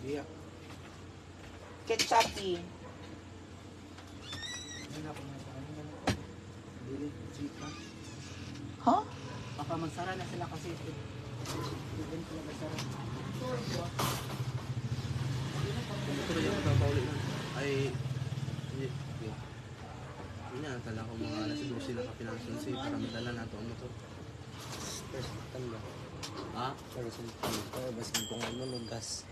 Iya. Ketchupi. Huh? Baka magsara na sila kasi even sila magsara. Ito rin yung pagpapauli na. Ay, hindi. Yun yan, tala ko mga alas 12 na kapinansunsi para madala na ito ang motor. First time ba? Ha? First time. Kaya basin ko nga lugas.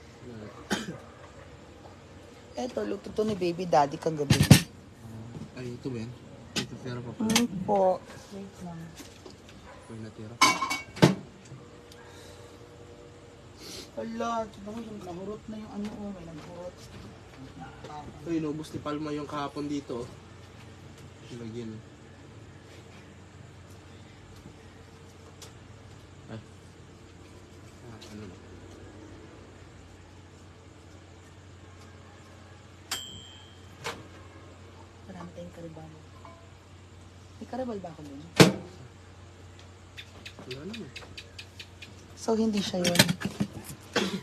Eto, luto to ni baby daddy kagabi. Ay, ito ba yan? Ito pera pa pala. Po. Wait lang. Ito yung natira. Hala, tignan mo yung nahurot na yung ano, oh, may nahurot. Ito, inubos ni Palma yung kahapon dito. Lagyan. Ay. Ano na? Marami tayong karibal. May karibal ba ako dun? Wala naman. So, hindi siya yun.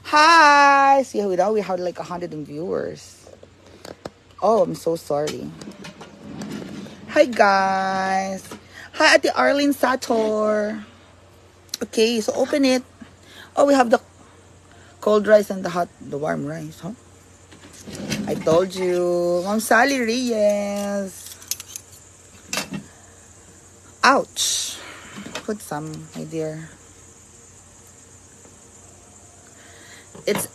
Hi! See, now we have like 100 viewers. Oh, I'm so sorry. Hi, guys. Hi, Ate Arlene Sator. Okay, so open it. Oh, we have the cold rice and the warm rice, huh? I told you. Mom Sally Reyes. Ouch. Put some, my dear. It's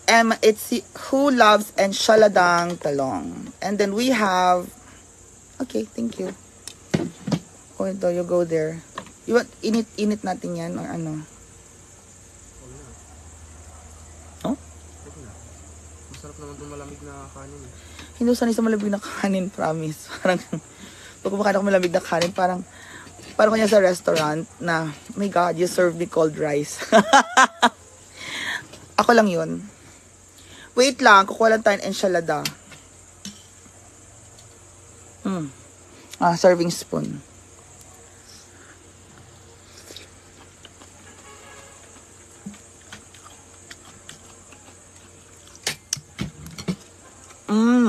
who loves enchiladang talong. And then we have, okay, thank you. Oh, ito, you go there. You want, init natin yan or ano? Oh? Masarap naman itong malamig na kanin. Hindi sanay sa malamig na kanin, promise. Parang, pag kumakain ako malamig na kanin, parang kanya sa restaurant na, oh my God, you serve me cold rice. Ako lang yun. Wait lang, kukuha lang tayo ng enchilada. Serving spoon.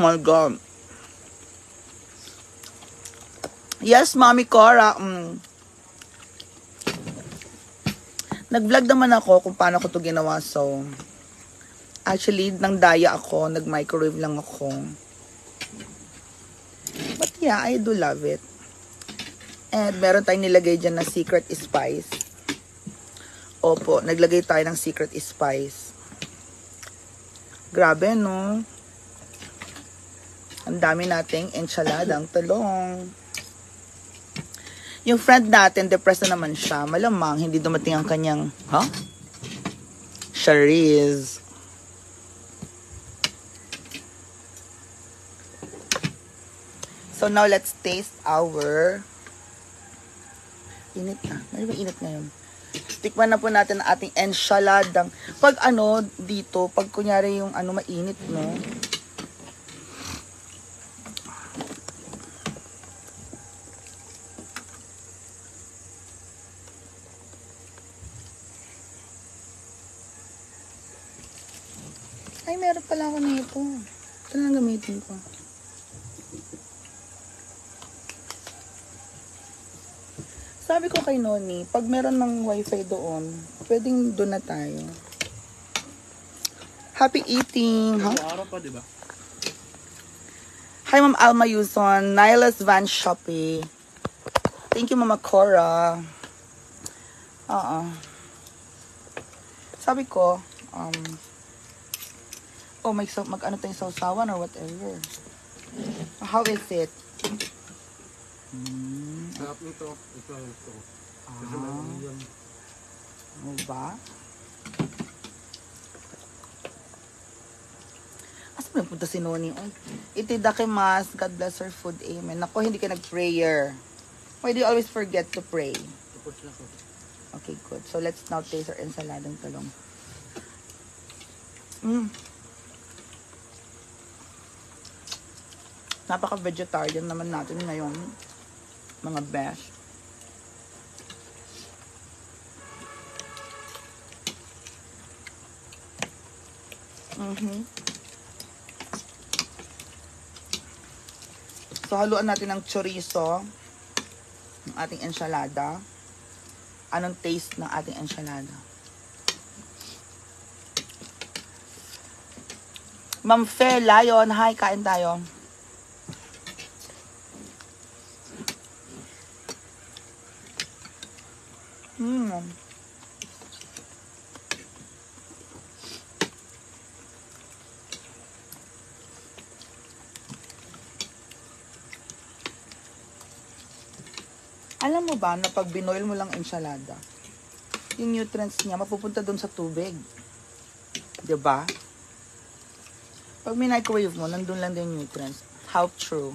My God. Yes, Mommy Cora. Nag-vlog naman ako kung paano ko to ginawa. So, actually, nang daya ako. Nag-microwave lang ako. But yeah, I do love it. And meron tayong nilagay dyan na secret spice. Opo, naglagay tayo ng secret spice. Grabe, no? Ang dami nating enchiladang talong. Yung friend natin, depressed na naman siya. Malamang, hindi dumating ang kanyang, Shariz. So now, let's taste our... Init na. Ano ba init ngayon? Tikman na po natin ang ating enchiladang. Pag dito, pag kunyari yung mainit, no? Ay, meron pala ako nito. Ito lang gamitin ko. Sabi ko kay Noni, pag meron ng wifi doon, pwedeng doon na tayo. Happy eating! Huh? Araw pa, di ba? Hi, Ma'am Alma Yuson. Nylas Van Shopee. Thank you, Mama Cora. Sabi ko, mag-ano tayong sausawan or whatever. How is it? Sarap nito. Ito. Kasi yan. Ano ba? Asa ba punta si Noni? Itidakimasu. God bless her food. Amen. Ako, hindi ka nag-prayer. Why do you always forget to pray? Okay, good. So, let's now taste our ensaladang talong. Napaka-vegetarian naman natin ngayon. Mga besh. So, haluan natin ng chorizo. Ng ating ensalada. Anong taste ng ating ensalada? Ma'am Fe, Lion, hi, kain tayo. Alam mo ba na pag binoil mo lang ensalada, yung nutrients niya mapupunta doon sa tubig. 'Di ba? Pag minicrowave mo, nandun lang din yung nutrients. How true.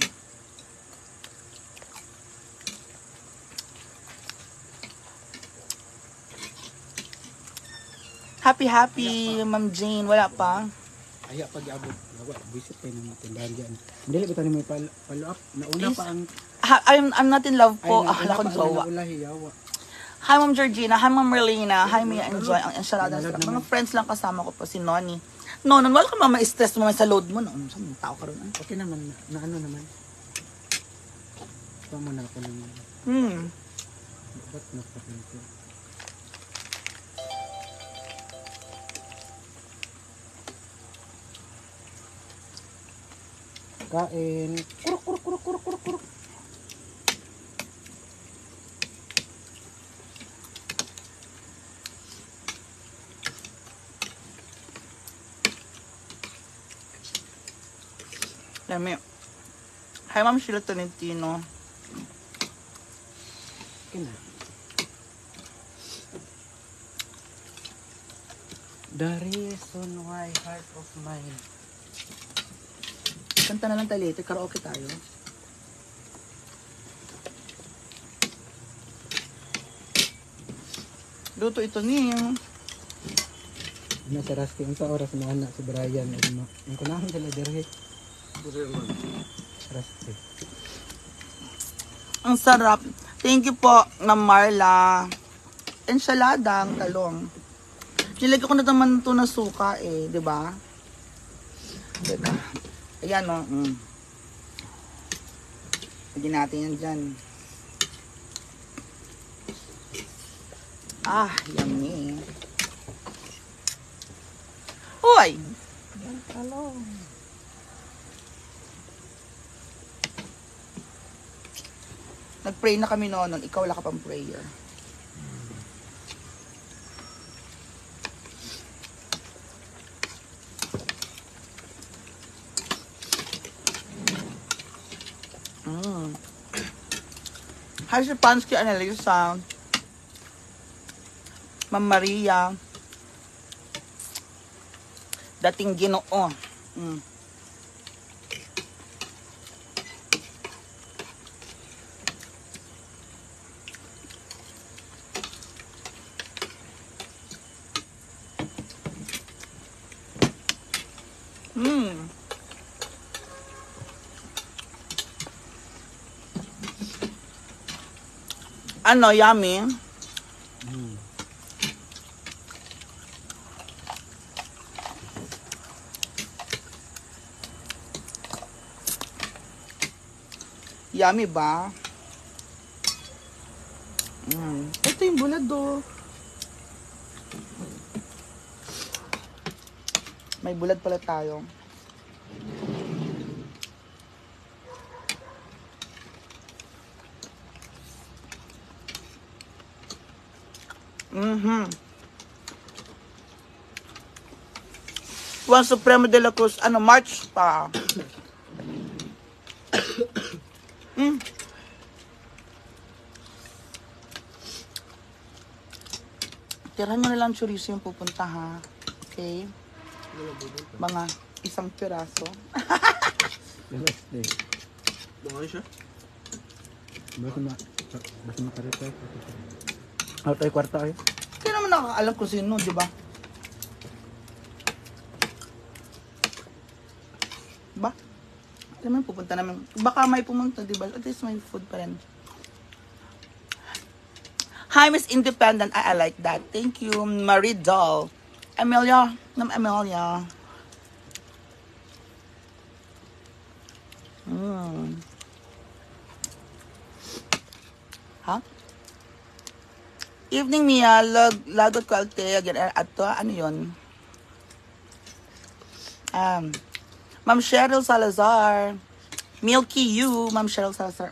Happy, Ma'am Jane. Wala pa. Aya pag abot, gawa visit kayo ng tindahan diyan. Dili ba tayo may follow up? Nauna Yes. pa ang I'm not in love po. nauna Akala ko pa ang jowa. naulahi yawa. Hi, Ma'am Georgina. Hi, Ma'am Merlina. Hi, Mia Enjoy. Ang ensalada. Nalad Mga naman. friends lang kasama ko po. Si Noni. Nonon, wala ka ma-stress mo sa load mo. Noon, sa mga tao ka rin. Okay naman na ano naman. Tama na ako naman. Ba't napakita? Kain. Kuruk, kuruk, kuruk, kuruk, kuruk, kuruk. Lami. Hi, Ma'am Sheila Tolentino. Okay na. The reason why heart of mine. Kanta na lang tayo later. Karaoke tayo. Luto ito niya. Nasa Rusty, ang sa oras na anak si Brian. Ang kunahan sila dirhe. Rusty. Ang sarap. Thank you po, Ma'am Marla. Ensalada, ang talong. Nilagay ko na naman ito na suka eh, di ba? Teka. Ayan o. Lagyan natin yan dyan. Ah, yummy. Hoy! Nag-pray na kami noon. Ikaw wala ka pang prayer. Hi, si Pansky Annalisa. Ma'am Maria. Dating Ginoo. Ano, yummy? Yummy ba? Ito yung bulado. May bulad pala tayo. Juan Supremo de la Cruz, ano, March pa. Tirahan nyo na lang chorizo yung pupunta, ha? Okay? Mga isang piraso. Rusty. Bungay siya. Basta makarepay. Out ay kwarta ay. Kaya naman nakakaalam kung sino, di ba? Ba? Alam mo, pupunta namin. Baka may pumunta, di ba? At least may food pa rin. Hi, Miss Independent. I like that. Thank you, Marie Doll. Amelia. Nam Amelia. Evening, Mia. Lagot ko alte. Ato, ano yun? Ma'am Cheryl Salazar. Milky You, Ma'am Cheryl Salazar.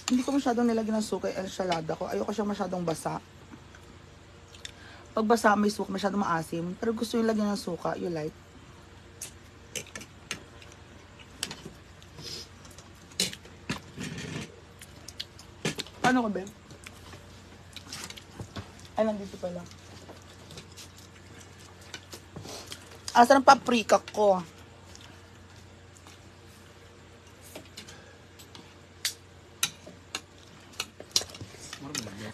Hindi ko masyadong nilagyan ng suka yung ensalada ko. Ayoko siya masyadong basa. Pag basa may suka, masyadong maasim. Pero gusto yung lagyan ng suka, you like. Paano ko, Ben? Ay, nandito pala. Asan ang paprika ko?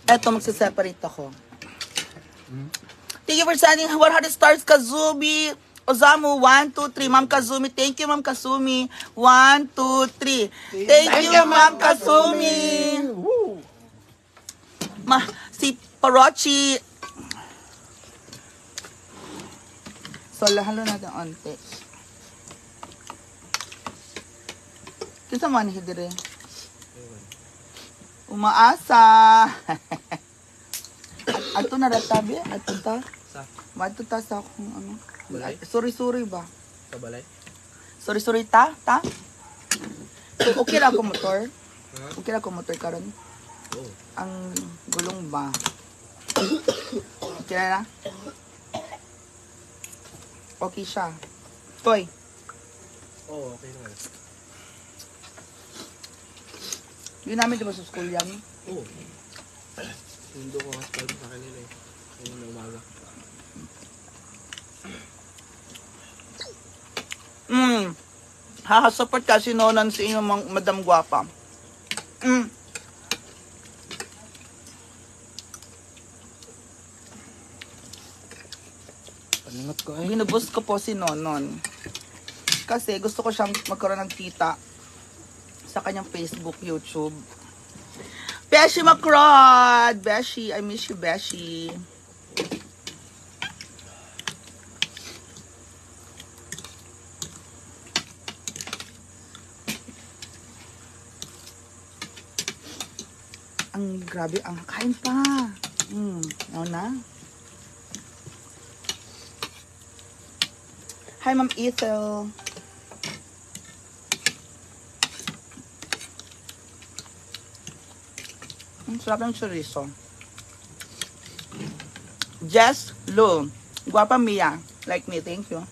Eto, magsiseparate ako. Thank you for sending 100 stars, Kazumi. Ozamu, 1, 2, 3. Ma'am Kazumi, thank you, Ma'am Kazumi. 1, 2, 3. Thank you, Ma'am Kazumi. Si Parochi. So, halo natin onte. Kinsa man hidire? Umaasa. Ato na ratabi, ato ta. Sa? Mato ta sa akong ano. Balay? Sorry ba? Sa balay? Sorry ta? So, okay ra ako motor. Ha? Okay ra ako motor karon. Oo. Ang gulong ba? Okay na? Okay siya. Toy. Oo, okay na. Yun namin diba sa school yan? Oo. Hindi ko mas pala sa kanila eh. Ngayon na umaga. Support kasi nonan si inyong Madam Guapa. Paningot ko eh. Binubus ko po si Nonon. Kasi gusto ko siyang magkaroon ng kita sa kanyang Facebook, YouTube. Beshi Macrod! Beshi, I miss you, Beshi. Ang grabe, ang kain pa. Ano na? Hi, Ma'am Ethel. Ang sarap ng chorizo. Jess Lu. Guapa Mia. Like me, thank you.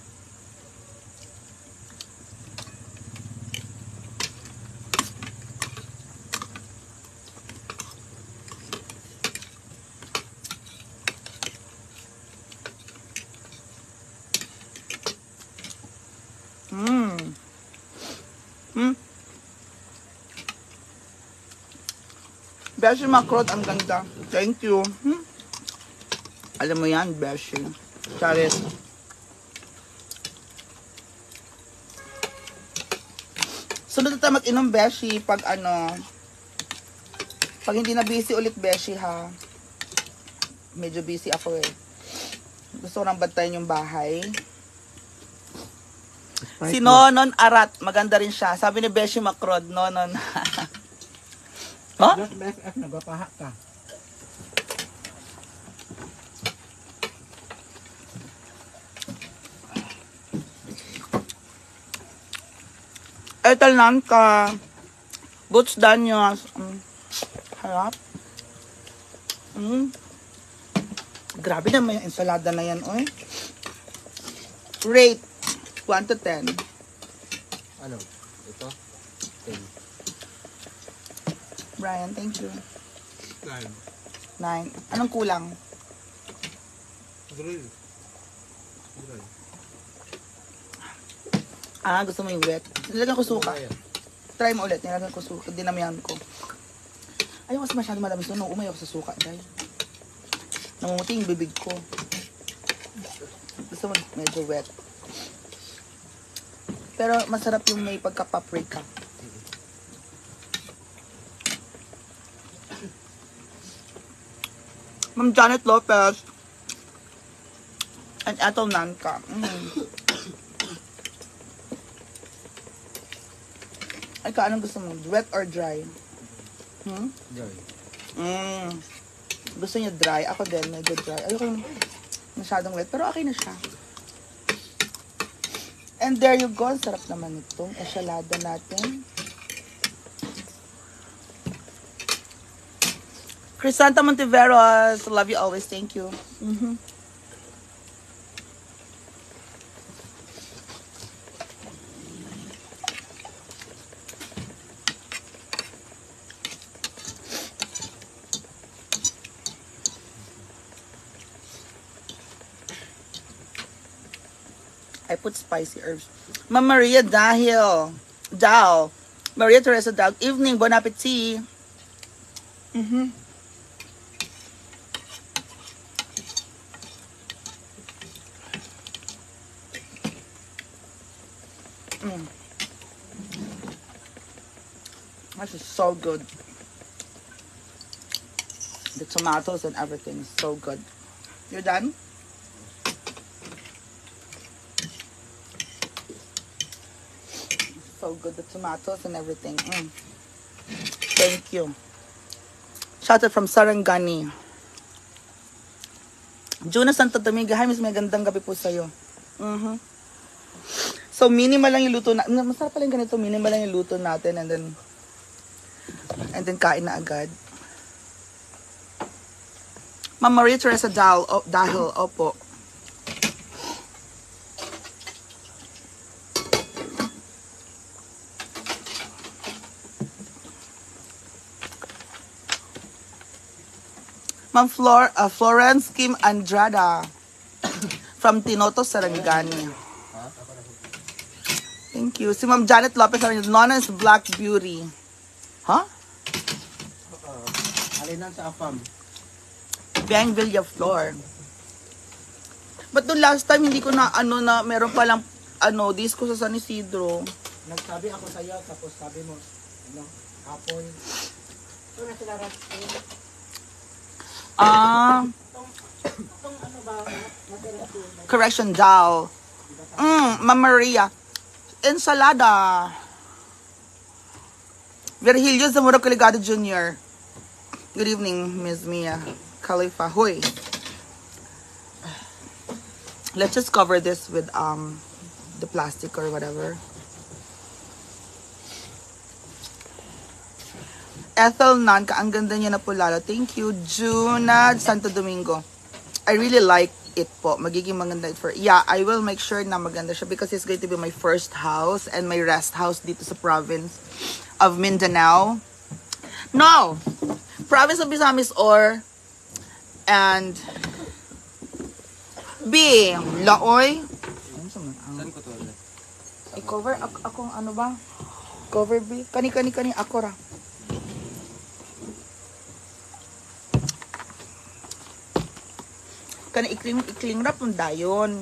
Beshi Macrod, ang ganda. Thank you. Alam mo yan, Beshi. Charis. Sunod na tayo mag-inom, Beshi, pag ano, pag hindi na busy ulit, Beshi, ha. Medyo busy ako eh. Gusto ko nang bantayan yung bahay. Si Nonon Arat, maganda rin siya. Sabi ni Beshi Macrod, Nonon. Huh? BFF, nagpapaha ka. Etal nan ka. Boots Daniels. Harap. Grabe naman yung ensalada na yan, oy. Rate 1 to 10. Ano? Ito? 10. Brian, thank you. 9. 9. Anong kulang? Grill. Gusto mo yung wet? Nilagyan ko suka. Try mo ulit. Nilagyan ko suka. Dinamihan ko. Ayaw kasi masyado madami sunog. Umayaw sa suka, dahil namumuti yung bibig ko. Gusto mo medyo wet. Pero masarap yung may pagka-paprika. Ma'am Janet Lopez. And Ethel Nanka. Ay, anong gusto mo? Wet or dry? Joy. Gusto niya dry. Ako din, medyo dry. Ayoko yung masyadong wet. Pero okay na siya. And there you go. Ang sarap naman itong enchilada natin. Crisanta Montiveros. Love you always. Thank you. I put spicy herbs. Ma'am Maria Dahil. Dal. Maria Teresa Dal. Evening. Bon appetit. This is so good. The tomatoes and everything is so good. You're done? So good, the tomatoes and everything. Thank you. Shout out from Sarangani. Juna Santo Domingo. Hi, Miss, may gandang gabi po sa'yo. So, minimal lang yung luto na. Masarap pala yung ganito. Minimal lang yung luto natin and then kain na agad. Ma'am Maria Teresa Dahil. Opo. Ma'am Florence Kim Andrada from Tinoto, Sarangani. Thank you. Si Ma'am Janet Lopez, Nona's Black Beauty. Huh? Alinan sa afam. Bang Villaflor. But noong last time, hindi ko na, meron palang, disco sa San Isidro. Nagsabi ako sa iyo, tapos sabi mo, hapon. So, nasa correction, Dal. Ma'am Maria. Ensalada. Virgilio Zamora Caligado Jr. Good evening, Ms. Mia Khalifa. Hoy. Let's just cover this with the plastic or whatever. Ethel Nanka, ang ganda niya na po lalo. Thank you. Junad Santo Domingo. I really like it po. Magiging maganda it for... Yeah, I will make sure na maganda siya because it's going to be my first house and my rest house dito sa province of Mindanao. No! Province of Misamis or and B. Laoy. Saan ko to ulit? I-cover? Akong ano ba? Cover B? Kani ako ra. Kana ikling rap ng dayon.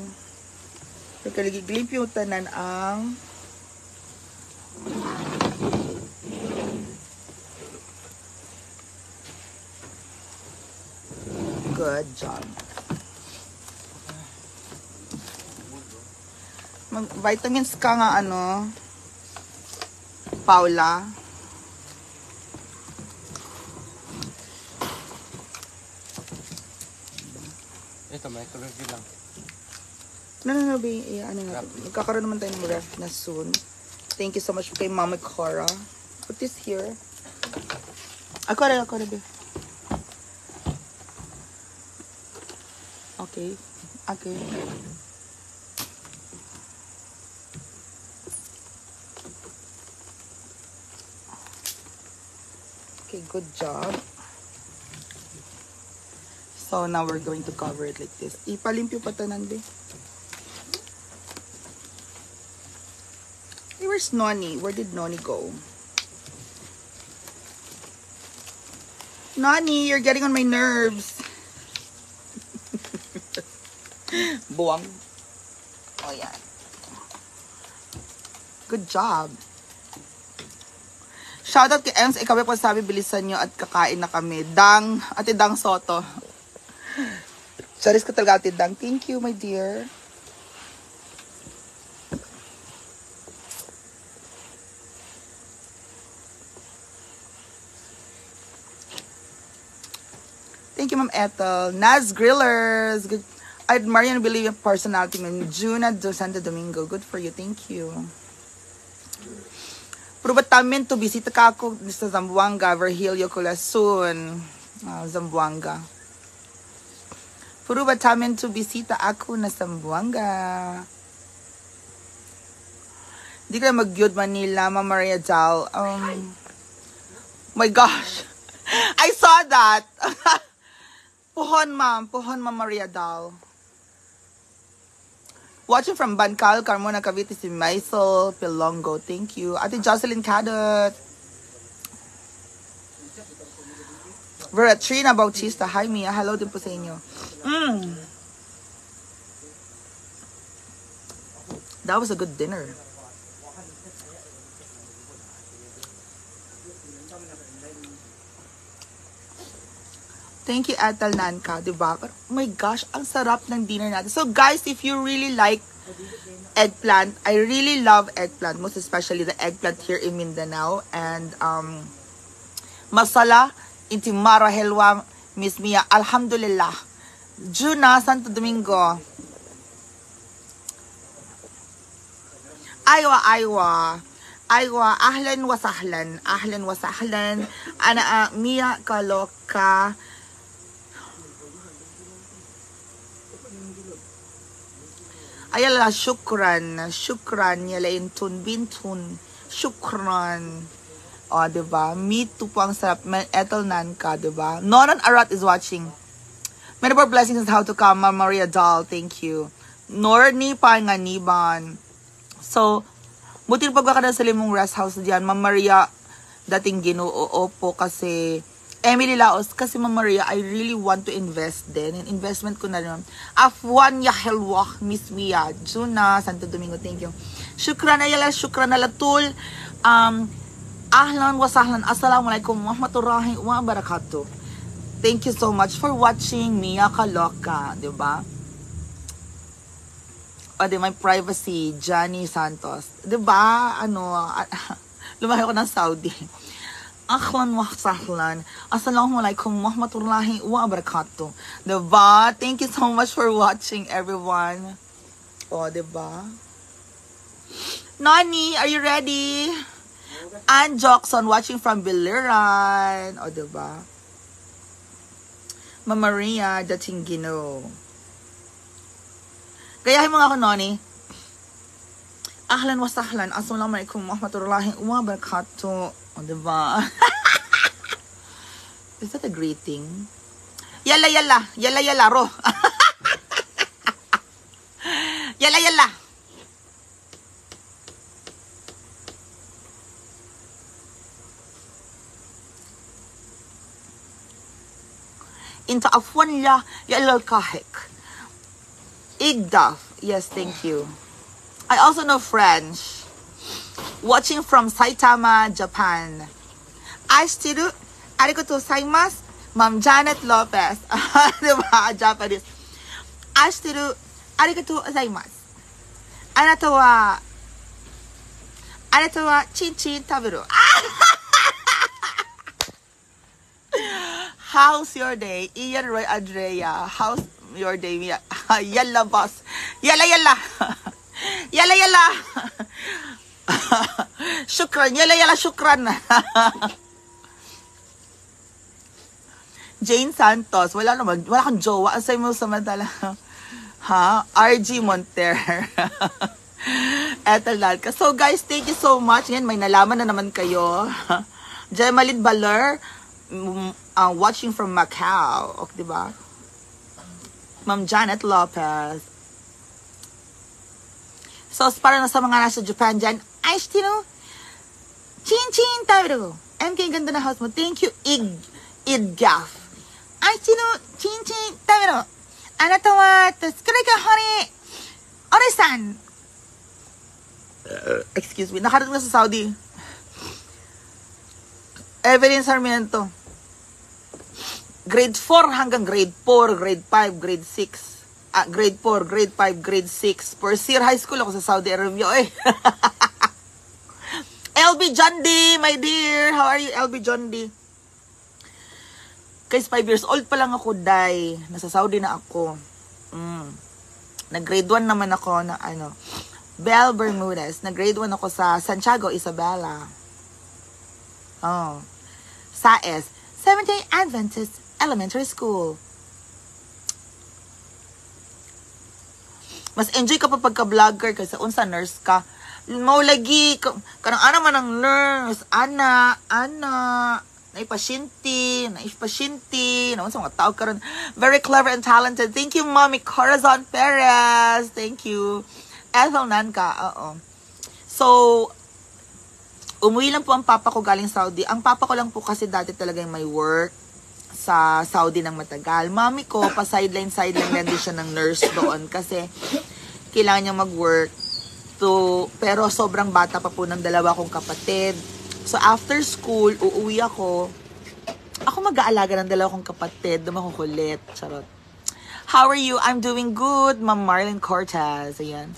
Pagkaligiglip yung tanan ang good job. Mag-vitamins ka nga Paula. Ito, microwave lang. No, babe. Magkakaroon naman tayo ng ref na soon. Thank you so much kay Mama Cora. Put this here. Ako rin, babe. Okay. Okay, good job. So now we're going to cover it like this. Ipalimpyo pa tanan, be. Hey, where's Noni? Where did Noni go? Noni, you're getting on my nerves. Buwang. Oh, yeah. Good job. Shoutout kay Ems. Ikaw po sabi, bilisan nyo at kakain na kami. Ate Dang Soto. Charis ka talaga atidang. Thank you, my dear. Thank you, Ma'am Ethel. Naz Grillers. Good. I admire and believe in personality, Ma'am. Juna do Santo Domingo. Good for you. Thank you. Probatamin to bisita ka ako sa Zamboanga, Virgilio Colasun. Zamboanga. Probatamin to bisita ako na Zamboanga. Hindi ka na mag-yod Manila, Ma'am Maria Dal. My gosh. I saw that. Puhon, Ma'am Maria Dal. Watching from Bancal, Carmona, Cavite, si Maisel Pilongo. Thank you. Ate Jocelyn Cadot. Veratrina Bautista. Hi, Mia. Hello din po sa inyo. That was a good dinner. Thank you, Atal Nanka, diba? Oh my gosh, ang sarap ng dinner natin. So guys, if you really like eggplant, I really love eggplant, most especially the eggplant here in Mindanao. And masala, intimara, helwa, Miss Mia, alhamdulillah. Juna, Santo Domingo. Aywa. Ahlan wa sahlan. Ana Mia Kaloka. Ayala, shukran, yalain tun, bintun, shukran. O, diba? Me too po ang sarap. Ethel Nanka, diba? Noran Arat is watching. Many more blessings is how to come, Ma'am Maria Dahl, thank you. Nor ni pa nga niban. So, buti pag ka na sa limong rest house diyan, Ma'am Maria, dating Ginoo po kasi Emily Laos, kasi Ma'am Maria, I really want to invest din. And investment ko na rin. Afwan Yahelwah, Miss Mia, Juna, Santo Domingo, thank you. Shukran na latul. Ahlan wa sahlan. Assalamualaikum warahmatullahi wabarakatuh. Thank you so much for watching Mia Kaloka, diba? O, di, my privacy, Johnny Santos. Diba? Lumaki ako ng Saudi. Ahlan wa sahlan. Assalamualaikum warahmatullahi wabarakatuh. Diba? Thank you so much for watching, everyone. O, diba? Nani, are you ready? Ann Jockson watching from Biliran. O, diba? Ma'am Maria Datingino. Gayahin mo nga ako, Nani. Ahlan wa sahlan. Assalamualaikum warahmatullahi wabarakatuh. O, diba? Is that a greeting? Yala, ro. Yala. Into afwan la yalal kahik. Igdaf. Yes, thank you. I also know French. Watching from Saitama, Japan. Ashtiru, arigatou gozaimasu, Ma'am Janet Lopez. Diba? Japanese. Ashtiru, arigatou gozaimasu. Anata wa chin-chin taberu. How's your day? Ian Roy Andrea. How's your day? Yalla, boss. Yalla. Shukran. Yalla, shukran. Jane Santos. Wala kang jowa. Asay mo samantala. Ha? RG Monter. Ethel Lalka. So guys, thank you so much. Yan, may nalaman na naman kayo. Jemalyn Baler. Watching from Macau. Okay, diba? Ma'am Janet Lopez. So, para na sa mga nasa Japan dyan, Aishitino, chin-chin tayo. MK, ganda na house mo. Thank you, Idgaf. Aishitino, chin-chin tayo. Anata wa, tsukurai ka, honey. Ore-san. Excuse me, nakarating na sa Saudi. Evelyn Sarmiento. grade 4 hanggang grade 4, grade 5, grade 6. Grade 4, grade 5, grade 6. First year high school ako sa Saudi Arabia. Eh. LB John D, my dear. How are you, LB John D? Guys, 5 years old pa lang ako, day. Nasa Saudi na ako. Nag-grade 1 naman ako na ano. Belle Bermudez. Nag-grade 1 ako sa Santiago, Isabela. Oh. SAES. Seventh-day Adventist Elementary School. Mas enjoy ka pa pagka-vlogger kasi unsa nurse ka. Mao lagi kanang ana man ang nurse, ana naipasyente, unsa mga tao karon. Very clever and talented. Thank you, Mommy Corazon Perez. Thank you. Ethel Nanka, oo. So, umuwi lang po ang papa ko galing Saudi. Ang papa ko lang po kasi dati talaga may work sa Saudi ng matagal. Mami ko, pa-sideline lang din siya ng nurse doon kasi kailangan niya mag-work. Pero sobrang bata pa po ng dalawa kong kapatid. So, after school, uuwi ako. Ako mag-aalaga ng dalawa kong kapatid. Makukulit. Charot. How are you? I'm doing good. Ma'am Marlene Cortez. Ayan.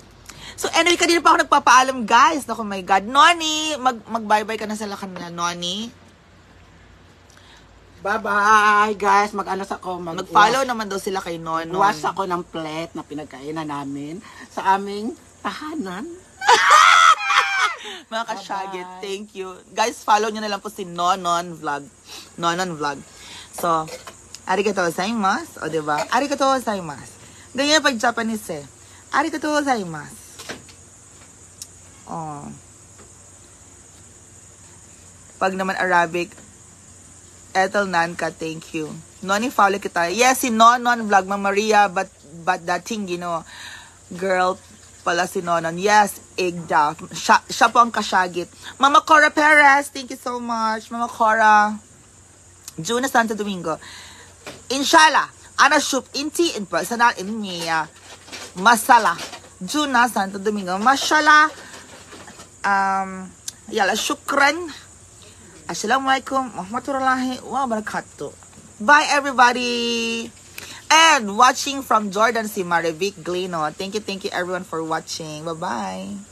So, anyway, kanina pa ako nagpapaalam, guys. Naku, my God. Noni, mag-bye-bye ka na sa kanila, Noni. Bye-bye, guys. Mag-alas ako. Mag-follow naman daw sila kay Nonon. Wash ako ng plate na pinagkainan namin sa aming tahanan. Mga kasyagit, thank you. Guys, follow nyo na lang po si Nonon Vlog. Nonon Vlog. So, arigatou gozaimasu. O, diba? Arigatou gozaimasu. Ganyan pag Japanese eh. Arigatou gozaimasu. Oh. Pag naman Arabic, Ethel Nanka, thank you. Noni, follow kita. Yes, si Nonon Vlog, Ma'am Maria, but that thing, you know, girl pala si Nonon. Yes, Igda. Siya po ang kasyagit. Mama Cora Perez, thank you so much. Mama Cora. Juna Santo Domingo. Inshallah, ana shuf inti in personal in Mia. Masala. Juna Santo Domingo. Mashallah. Yala, shukran. Assalamualaikum warahmatullahi wabarakatuh. Bye, everybody. And watching from Jordan, si Marivic Glino. Thank you everyone for watching. Bye-bye.